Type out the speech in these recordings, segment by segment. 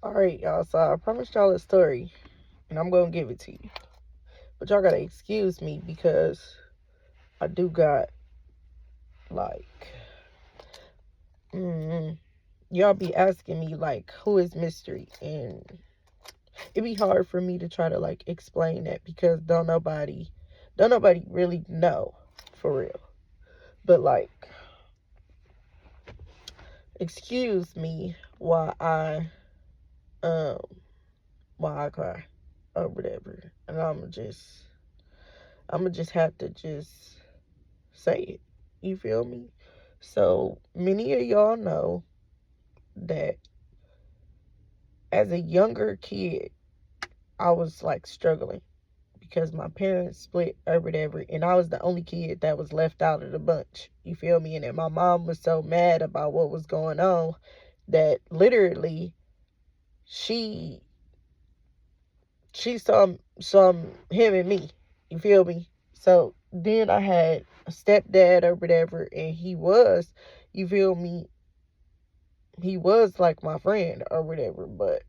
Alright, y'all. So I promised y'all a story, and I'm gonna give it to you. But y'all gotta excuse me because I do got, like, y'all be asking me, like, who is Mystery? And it be hard for me to try to, like, explain that because don't nobody really know, for real. But, like, excuse me um, why I cry or whatever. And I'ma just have to just say it. You feel me? So many of y'all know that as a younger kid, I was like struggling because my parents split or whatever, and I was the only kid that was left out of the bunch. You feel me? And then my mom was so mad about what was going on that literally she she saw him and me. You feel me? So then I had a stepdad or whatever, and you feel me, he was like my friend or whatever. But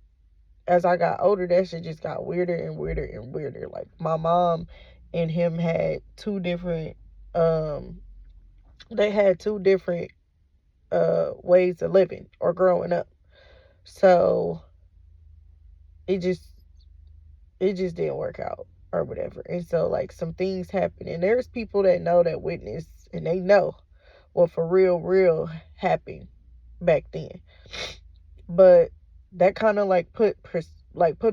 as I got older, that shit just got weirder and weirder and weirder. Like my mom and him had two different um they had two different ways of living or growing up. So it just it just didn't work out or whatever. And so like some things happen, and there's people that know, that witness, and they know what for real happened back then. But that kind of like put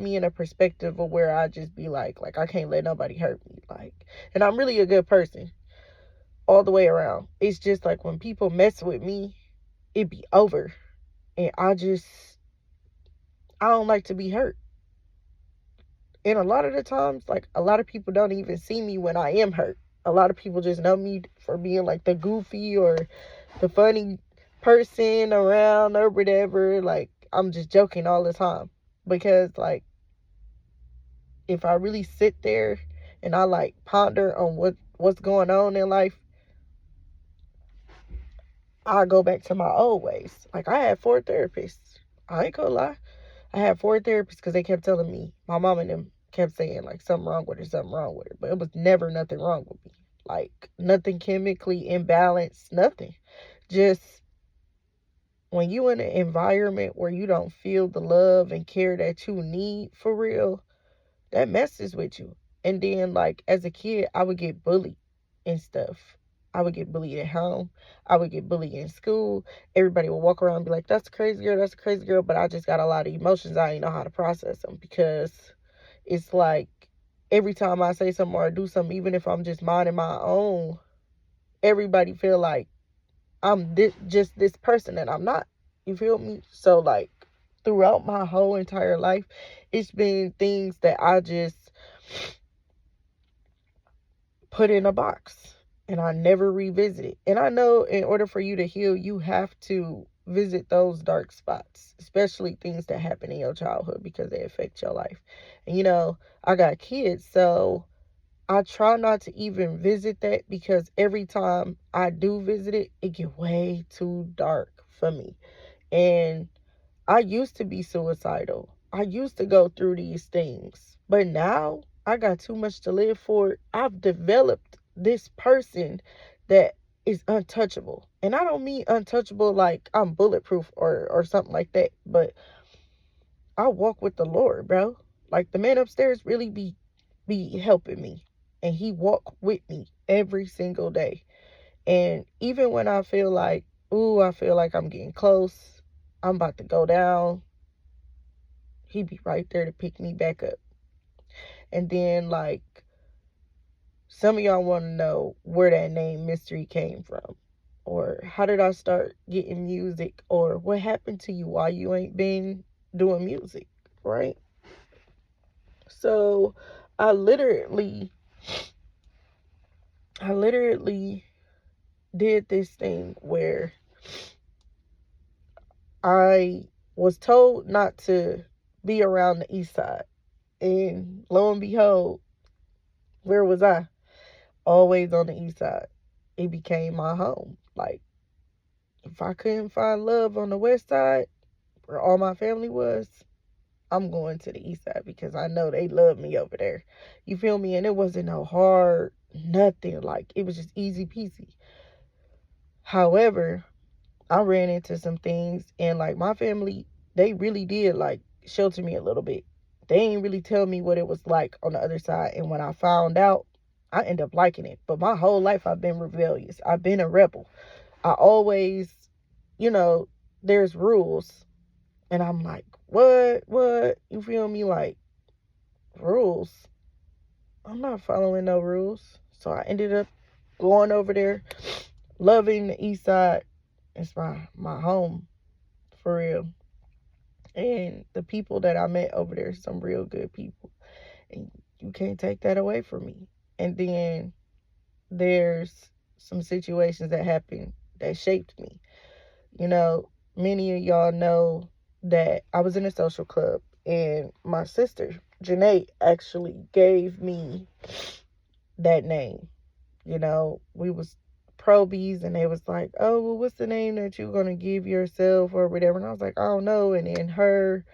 me in a perspective of where I just be like I can't let nobody hurt me, like. And I'm really a good person all the way around. It's just like when people mess with me, it be over. And I don't like to be hurt. And a lot of the times, like, a lot of people don't even see me when I am hurt. A lot of people just know me for being like the goofy or the funny person around or whatever. Like, I'm just joking all the time. Because, like, if I really sit there and I like ponder on what's going on in life, I go back to my old ways. Like, I had 4 therapists. I ain't gonna lie. I had 4 therapists because they kept telling me, my mom and them kept saying, like, something wrong with her, something wrong with her. But it was never nothing wrong with me. Like, nothing chemically imbalanced, nothing. Just when you in an environment where you don't feel the love and care that you need for real, that messes with you. And then, like, as a kid, I would get bullied and stuff. I would get bullied at home. I would get bullied in school. Everybody would walk around and be like, that's a crazy girl, that's a crazy girl. But I just got a lot of emotions. I didn't know how to process them because it's like every time I say something or do something, even if I'm just minding my own, everybody feel like I'm just this person that I'm not. You feel me? So, like, throughout my whole entire life, it's been things that I just put in a box and I never revisit it. And I know in order for you to heal, you have to visit those dark spots, especially things that happen in your childhood because they affect your life. And I got kids, so I try not to even visit that because every time I do visit it, it get way too dark for me. And I used to be suicidal. I used to go through these things. But now I got too much to live for. I've developed this person that is untouchable. And I don't mean untouchable like I'm bulletproof or something like that. But I walk with the Lord, bro. Like the man upstairs really be helping me. And he walk with me every single day. And even when I feel like, ooh, I feel like I'm getting close, I'm about to go down, he be right there to pick me back up. And then, like, some of y'all want to know where that name Mystery came from, or how did I start getting music, or what happened to you, why you ain't been doing music, right? So I literally I literally did this thing where I was told not to be around the east side. And lo and behold, where was I? Always on the east side. It became my home. Like, if I couldn't find love on the west side, where all my family was, I'm going to the east side because I know they love me over there. You feel me? And it wasn't no hard nothing. Like, it was just easy peasy. However, I ran into some things, and like my family, they really did like shelter me a little bit. They didn't really tell me what it was like on the other side. And when I found out, I ended up liking it. But my whole life I've been rebellious. I've been a rebel. I always, you know, there's rules. And I'm like, what? You feel me? Like, rules? I'm not following no rules. So I ended up going over there, loving the east side. It's my home, for real. And the people that I met over there, some real good people. And you can't take that away from me. And then there's some situations that happened that shaped me. You know, many of y'all know that I was in a social club, and my sister, Janae, actually gave me that name. You know, we was probies, and they was like, oh, well, what's the name that you're going to give yourself or whatever? And I was like, I don't know. And then her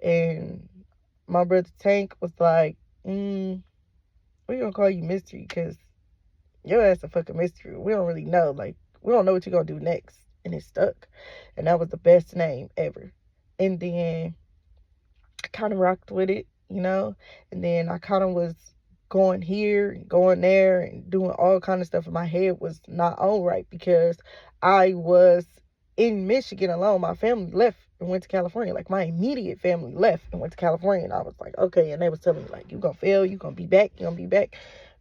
and my brother Tank was like, we're going to call you Mystery because your ass a fucking mystery. We don't really know. Like, we don't know what you're going to do next. And it stuck. And that was the best name ever. And then I kind of rocked with it, you know? And then I kind of was going here and going there and doing all kind of stuff. And my head was not on right because I was in Michigan alone. My family left and went to California. Like, my immediate family left and went to California. And I was like, okay. And they was telling me, like, you gonna fail. You gonna be back. You gonna be back.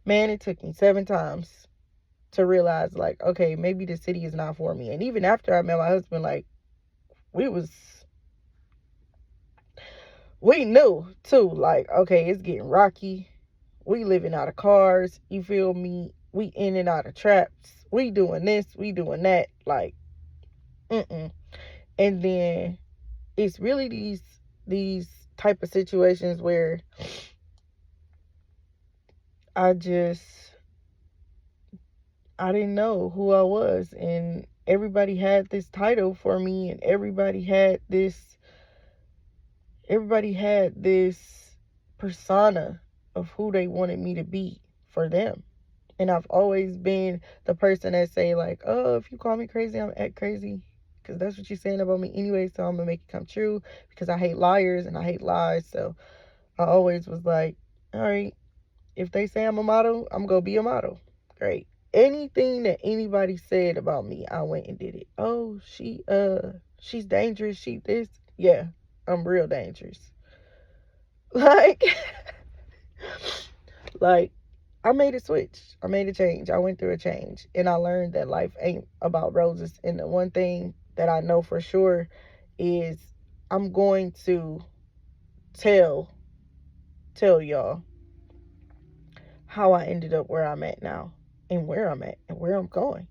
Man, it took me 7 times to realize, like, okay, maybe the city is not for me. And even after I met my husband, like, we knew too, like, okay, it's getting rocky. We living out of cars, you feel me? We in and out of traps. We doing this, we doing that, like, mm-mm. And then it's really these type of situations where I didn't know who I was, and everybody had this title for me, and everybody had this persona of who they wanted me to be for them. And I've always been the person that say, like, oh, if you call me crazy, I'm act crazy, because that's what you're saying about me anyway, so I'm gonna make it come true, because I hate liars and I hate lies. So I always was like, all right, if they say I'm a model, I'm gonna be a model. Great. Anything that anybody said about me, I went and did it. Oh, she's dangerous, she this. Yeah, I'm real dangerous. Like, like, I made a switch. I made a change. I went through a change. And I learned that life ain't about roses. And the one thing that I know for sure is I'm going to tell y'all how I ended up where I'm at now, and where I'm at and where I'm going.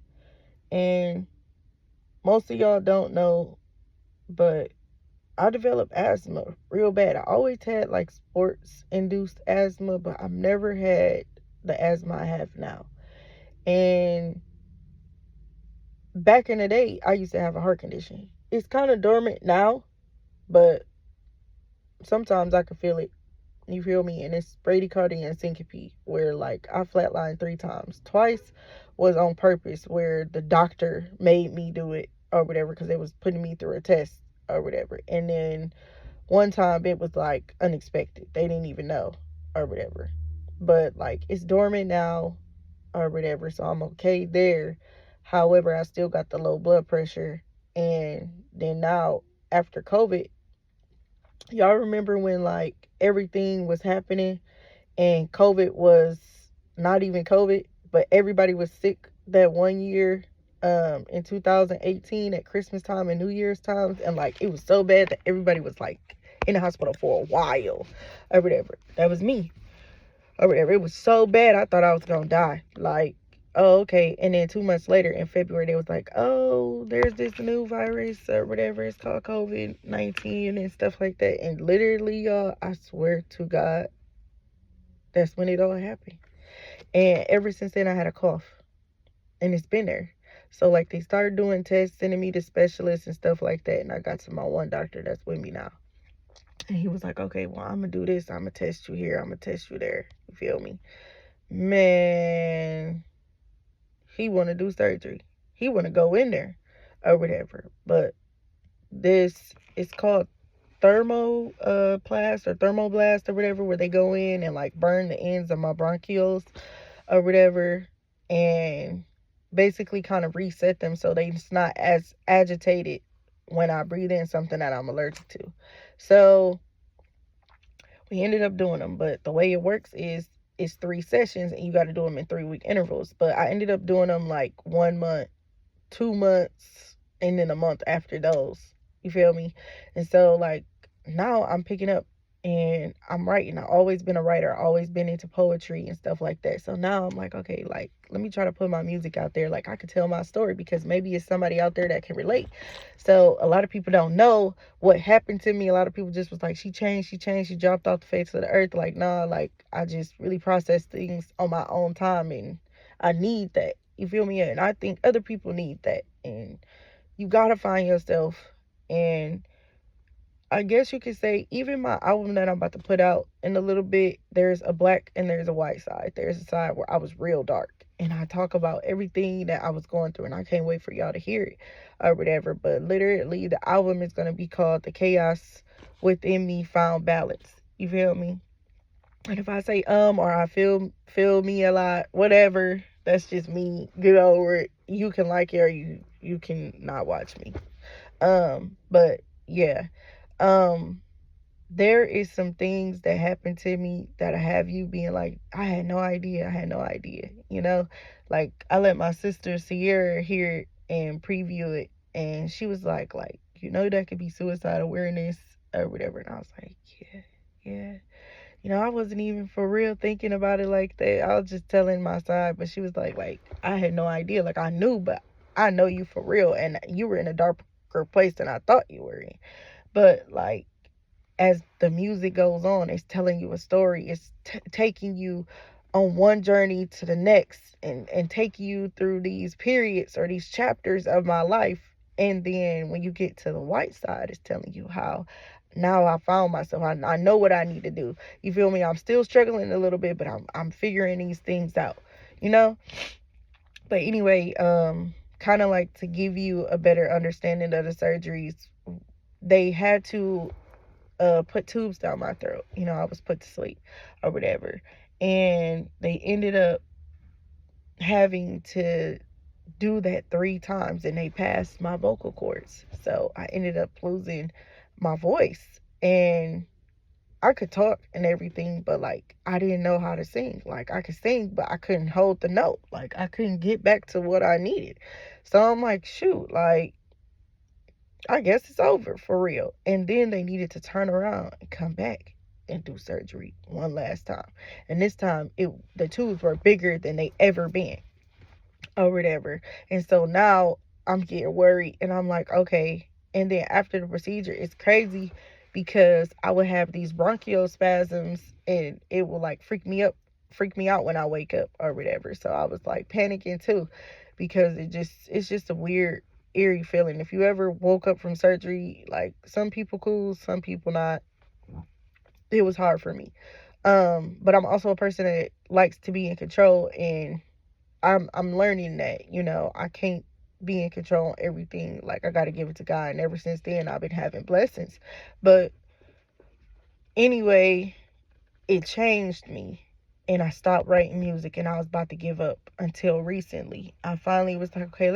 And most of y'all don't know, but I developed asthma real bad. I always had like sports induced asthma, but I've never had the asthma I have now. And back in the day, I used to have a heart condition. It's kind of dormant now, but sometimes I can feel it. You feel me? And it's bradycardia and syncope, where like I flatlined 3 times. Twice was on purpose, where the doctor made me do it or whatever, because they was putting me through a test or whatever. And then one time it was like unexpected. They didn't even know or whatever. But like, it's dormant now or whatever, so I'm okay there. However, I still got the low blood pressure. And then now, after COVID, y'all remember when like everything was happening and COVID was not even COVID, but everybody was sick that one year, in 2018 at Christmas time and New Year's times, and like it was so bad that everybody was like in the hospital for a while or whatever. That was me or whatever. It was so bad I thought I was gonna die. Like, oh, okay. And then 2 months later in February, they was like, oh, there's this new virus or whatever, it's called COVID-19 and stuff like that. And literally, y'all, I swear to God, that's when it all happened. And ever since then, I had a cough, and it's been there. So like, they started doing tests, sending me to specialists and stuff like that, and I got to my one doctor that's with me now. And he was like, okay, well, I'm gonna do this. I'm gonna test you here. I'm gonna test you there. You feel me? Man, he want to do surgery. He want to go in there or whatever. But this, it's called thermoplast or thermoblast or whatever, where they go in and like burn the ends of my bronchioles or whatever, and basically kind of reset them so they it's not as agitated when I breathe in something that I'm allergic to. So we ended up doing them, but the way it works is it's 3 sessions and you got to do them in 3 week intervals. But I ended up doing them like 1 month, 2 months, and then a month after those. You feel me? And so like now I'm picking up and I'm writing. I've always been a writer, always been into poetry and stuff like that. So now I'm like, okay, like let me try to put my music out there. Like I could tell my story because maybe it's somebody out there that can relate. So a lot of people don't know what happened to me. A lot of people just was like, she changed, she dropped off the face of the earth. Like, nah, like I just really process things on my own time and I need that. You feel me? And I think other people need that. And you gotta find yourself. And I guess you could say even my album that I'm about to put out in a little bit, there's a black and there's a white side. There's a side where I was real dark and I talk about everything that I was going through, and I can't wait for y'all to hear it or whatever. But literally the album is gonna be called The Chaos Within Me Found Balance. You feel me? And if I say or I feel me a lot, whatever, that's just me. Get over it. You can like it or you can not watch me. But yeah. Um, there is some things that happened to me that I have you being like, I had no idea. I had no idea. You know? Like I let my sister Sierra hear it and preview it, and she was like, you know that could be suicide awareness or whatever. And I was like, yeah, yeah. I wasn't even for real thinking about it like that. I was just telling my side, but she was like, I had no idea. Like, I knew, but I know you for real, and you were in a darker place than I thought you were in. But, like, as the music goes on, it's telling you a story. It's taking you on one journey to the next and taking you through these periods or these chapters of my life. And then when you get to the white side, it's telling you how now I found myself. I know what I need to do. You feel me? I'm still struggling a little bit, but I'm figuring these things out, you know? But anyway, kind of like to give you a better understanding of the surgeries, they had to put tubes down my throat. I was put to sleep or whatever. And they ended up having to do that 3 times and they passed my vocal cords. So I ended up losing my voice. And I could talk and everything, but like I didn't know how to sing. Like I could sing, but I couldn't hold the note. Like I couldn't get back to what I needed. So I'm like, shoot, like I guess it's over for real. And then they needed to turn around and come back and do surgery one last time. And this time the tubes were bigger than they ever been or whatever. And so now I'm getting worried and I'm like, okay. And then after the procedure, it's crazy because I would have these bronchial spasms and it will like freak me out when I wake up or whatever. So I was like panicking too because it's just a weird, eerie feeling. If you ever woke up from surgery, like some people cool, some people not. It was hard for me. But I'm also a person that likes to be in control, and I'm learning that, I can't be in control of everything. Like I gotta give it to God. And ever since then I've been having blessings. But anyway, it changed me. And I stopped writing music and I was about to give up until recently. I finally was like, okay,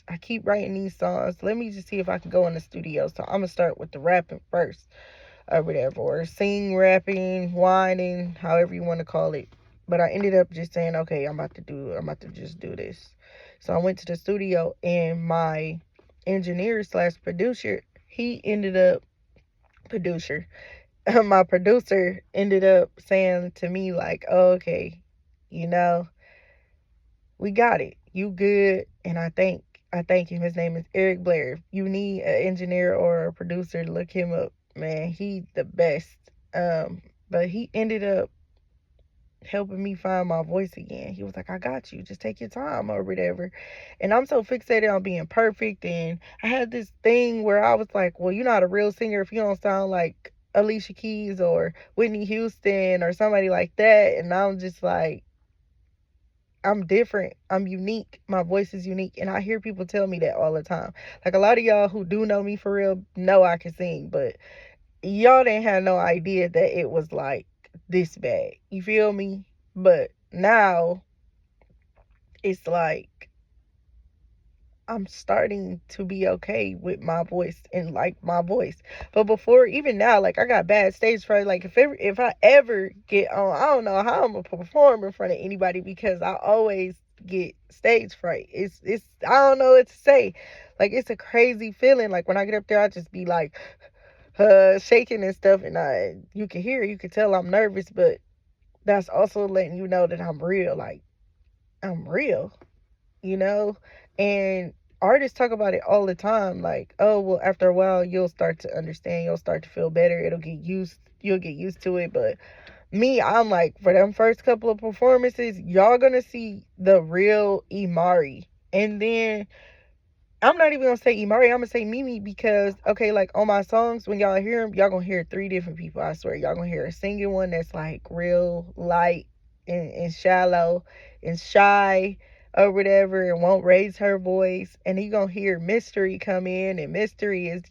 I keep writing these songs. Let me just see if I can go in the studio. So I'm gonna start with the rapping first or whatever, or sing, rapping, whining, however you want to call it. But I ended up just saying, okay, I'm about to just do this. So I went to the studio and my engineer slash producer, he ended up producer. My producer ended up saying to me like, oh, okay, you know, we got it. You good. And I thank him. His name is Eric Blair. If you need an engineer or a producer, look him up. Man, he the best. But he ended up helping me find my voice again. He was like, I got you. Just take your time or whatever. And I'm so fixated on being perfect. And I had this thing where I was like, well, you're not a real singer if you don't sound like Alicia Keys or Whitney Houston or somebody like that, and I'm just like, I'm different. I'm unique. My voice is unique. And I hear people tell me that all the time. Like, a lot of y'all who do know me for real know I can sing, but y'all didn't have no idea that it was like this bad. You feel me? But now it's like I'm starting to be okay with my voice and like my voice. But before, even now, like, I got bad stage fright. Like, if I ever get on, I don't know how I'm gonna perform in front of anybody because I always get stage fright. It's I don't know what to say. Like, it's a crazy feeling. Like, when I get up there, I just be like shaking and stuff, and you can hear, you can tell I'm nervous, but that's also letting you know that I'm real. Like, I'm real, you know? And artists talk about it all the time. Like, oh, well, after a while, you'll start to understand. You'll start to feel better. You'll get used to it. But me, I'm like, for them first couple of performances, y'all gonna see the real Imari. And then I'm not even gonna say Imari, I'm gonna say Mimi because, okay, like, on my songs, when y'all hear them, y'all gonna hear three different people. I swear, y'all gonna hear a singing one that's like real light and shallow and shy or whatever and won't raise her voice. And then you gonna hear Mystery come in, and Mystery is,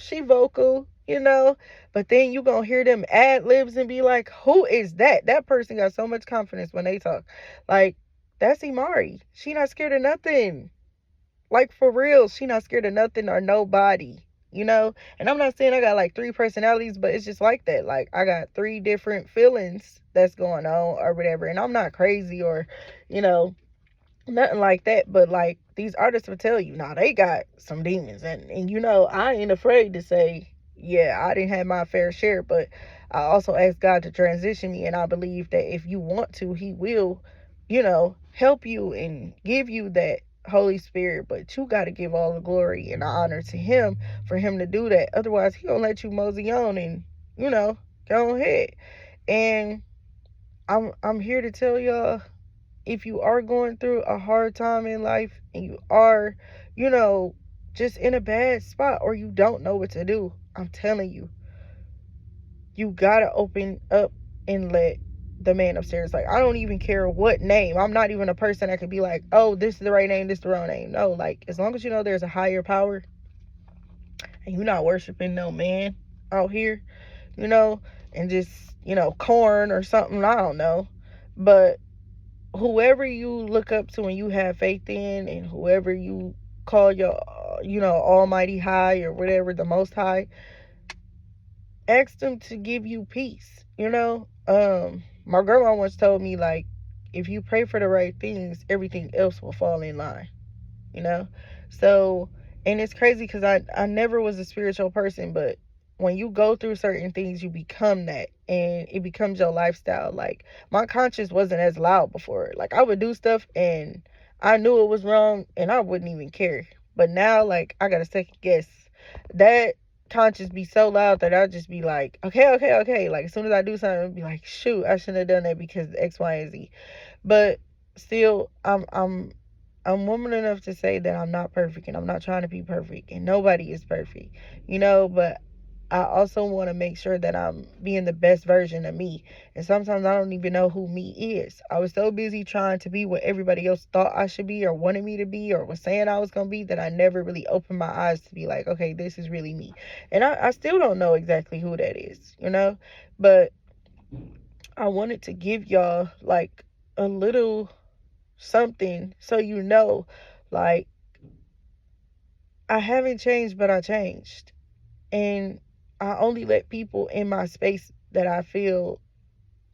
she vocal, but then you gonna hear them ad libs and be like, who is that? That person got so much confidence when they talk. Like, that's Imari. She not scared of nothing. Like, for real, she not scared of nothing or nobody. And I'm not saying I got like three personalities, but it's just like that. Like, I got three different feelings that's going on or whatever. And I'm not crazy or, you know, nothing like that. But like, these artists will tell you, nah, they got some demons. And I ain't afraid to say, yeah, I didn't have my fair share, but I also asked God to transition me. And I believe that if you want to, He will, help you and give you that Holy Spirit. But you got to give all the glory and the honor to Him for Him to do that. Otherwise, He gonna let you mosey on and, go ahead. And I'm here to tell y'all, if you are going through a hard time in life and you are, just in a bad spot or you don't know what to do, I'm telling you, you gotta open up and let the man upstairs. Like, I don't even care what name. I'm not even a person that could be like, oh, this is the right name, this is the wrong name. No, like, as long as you know there's a higher power and you're not worshiping no man out here, and just, corn or something, I don't know. But whoever you look up to and you have faith in, and whoever you call your, almighty high or whatever, the most high, ask them to give you peace. My grandma once told me, like, if you pray for the right things, everything else will fall in line, you know so. And it's crazy because I never was a spiritual person, but when you go through certain things, you become that, and it becomes your lifestyle. Like, my conscience wasn't as loud before. Like, I would do stuff and I knew it was wrong and I wouldn't even care. But now, like, I gotta second guess that. Conscience be so loud that I'll just be like, okay, okay, okay. Like, as soon as I do something, I'll be like, shoot, I shouldn't have done that because X, Y, and Z. But still, I'm woman enough to say that I'm not perfect, and I'm not trying to be perfect, and nobody is perfect, but I also want to make sure that I'm being the best version of me. And sometimes I don't even know who me is. I was so busy trying to be what everybody else thought I should be or wanted me to be or was saying I was going to be, that I never really opened my eyes to be like, okay, this is really me. And I still don't know exactly who that is. But I wanted to give y'all like a little something so like, I haven't changed, but I changed. And I only let people in my space that I feel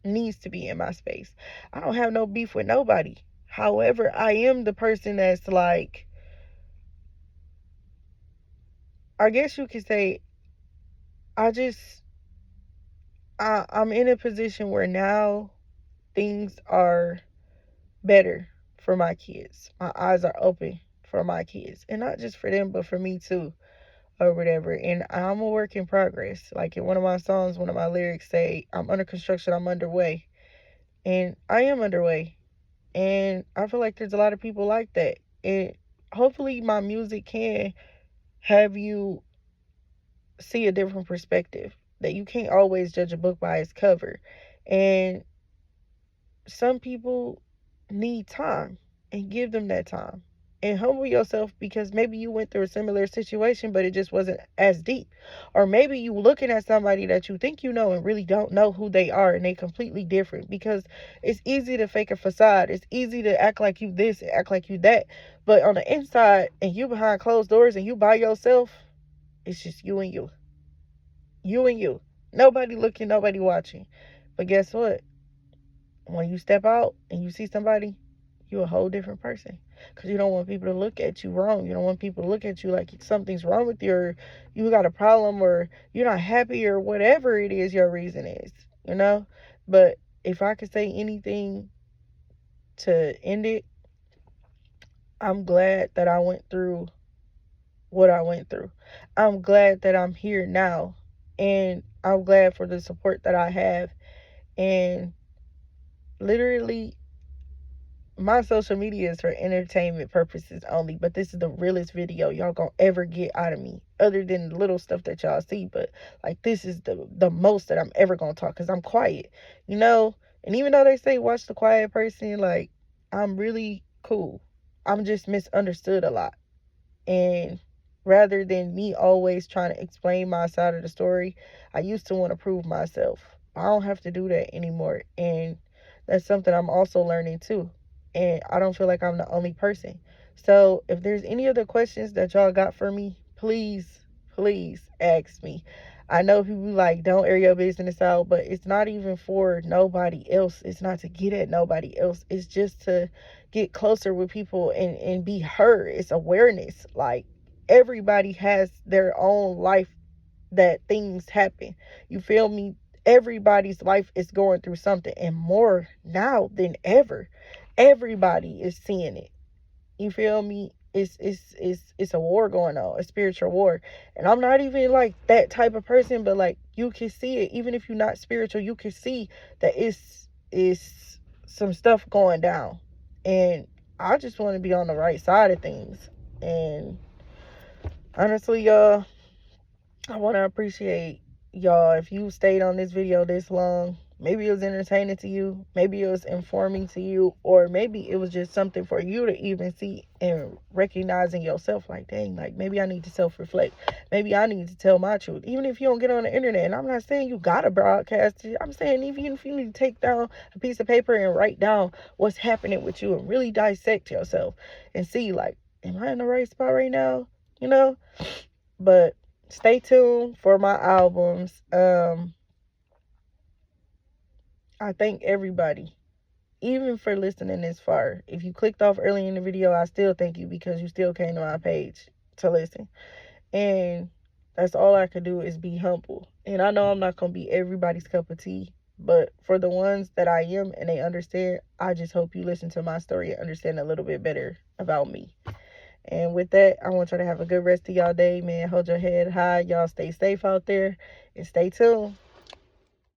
needs to be in my space. I don't have no beef with nobody. However, I am the person that's like, I guess you could say, I just I'm in a position where now things are better for my kids. My eyes are open for my kids. And not just for them, but for me too, or whatever. And I'm a work in progress. Like, in one of my songs, one of my lyrics say, I'm under construction, I'm underway. And I am underway. And I feel like there's a lot of people like that. And hopefully my music can have you see a different perspective. that you can't always judge a book by its cover. And some people need time, and give them that time. And humble yourself, because maybe you went through a similar situation, but it just wasn't as deep. Or maybe you looking at somebody that you think you know and really don't know who they are, and they completely different. Because it's easy to fake a facade. It's easy to act like you this and act like you that. But on the inside, and you behind closed doors and you by yourself, it's just you and you. You and you. Nobody looking, nobody watching. But guess what? When you step out and you see somebody, you're a whole different person. Because you don't want people to look at you wrong. You don't want people to look at you like something's wrong with you, or you got a problem, or you're not happy, or whatever it is your reason is, you know? But if I could say anything to end it, I'm glad that I went through what I went through. I'm glad that I'm here now. And I'm glad for the support that I have. And literally, my social media is for entertainment purposes only, but this is the realest video y'all gonna ever get out of me, other than the little stuff that y'all see. But like, this is the most that I'm ever gonna talk, because I'm quiet, you know. And even though they say watch the quiet person, like, I'm really cool. I'm just misunderstood a lot. And rather than me always trying to explain my side of the story, I used to want to prove myself. I don't have to do that anymore. And that's something I'm also learning too. And I don't feel like I'm the only person. So if there's any other questions that y'all got for me, please ask me. I know people like, don't air your business out, but it's not even for nobody else. It's not to get at nobody else. It's just to get closer with people and be heard. It's awareness. Like, everybody has their own life that things happen. You feel me? Everybody's life is going through something, and more now than ever. Everybody is seeing it. You feel me? It's a war going on, a spiritual war. And I'm not even like that type of person, but like, you can see it. Even if you're not spiritual, you can see that it's some stuff going down. And I just want to be on the right side of things. And honestly, y'all, I want to appreciate y'all if you stayed on this video this long. Maybe it was entertaining to you, maybe it was informing to you, or maybe it was just something for you to even see and recognizing yourself. Like, dang, like, maybe I need to self-reflect. Maybe I need to tell my truth. Even if you don't get on the internet, and I'm not saying you gotta broadcast it. I'm saying even if you need to take down a piece of paper and write down what's happening with you and really dissect yourself and see, like, am I in the right spot right now? You know? But stay tuned for my albums. I thank everybody, even for listening this far. If you clicked off early in the video, I still thank you, because you still came to my page to listen. And that's all I could do, is be humble. And I know I'm not going to be everybody's cup of tea, but for the ones that I am and they understand, I just hope you listen to my story and understand a little bit better about me. And with that, I want y'all to have a good rest of y'all day, man. Hold your head high. Y'all stay safe out there and stay tuned.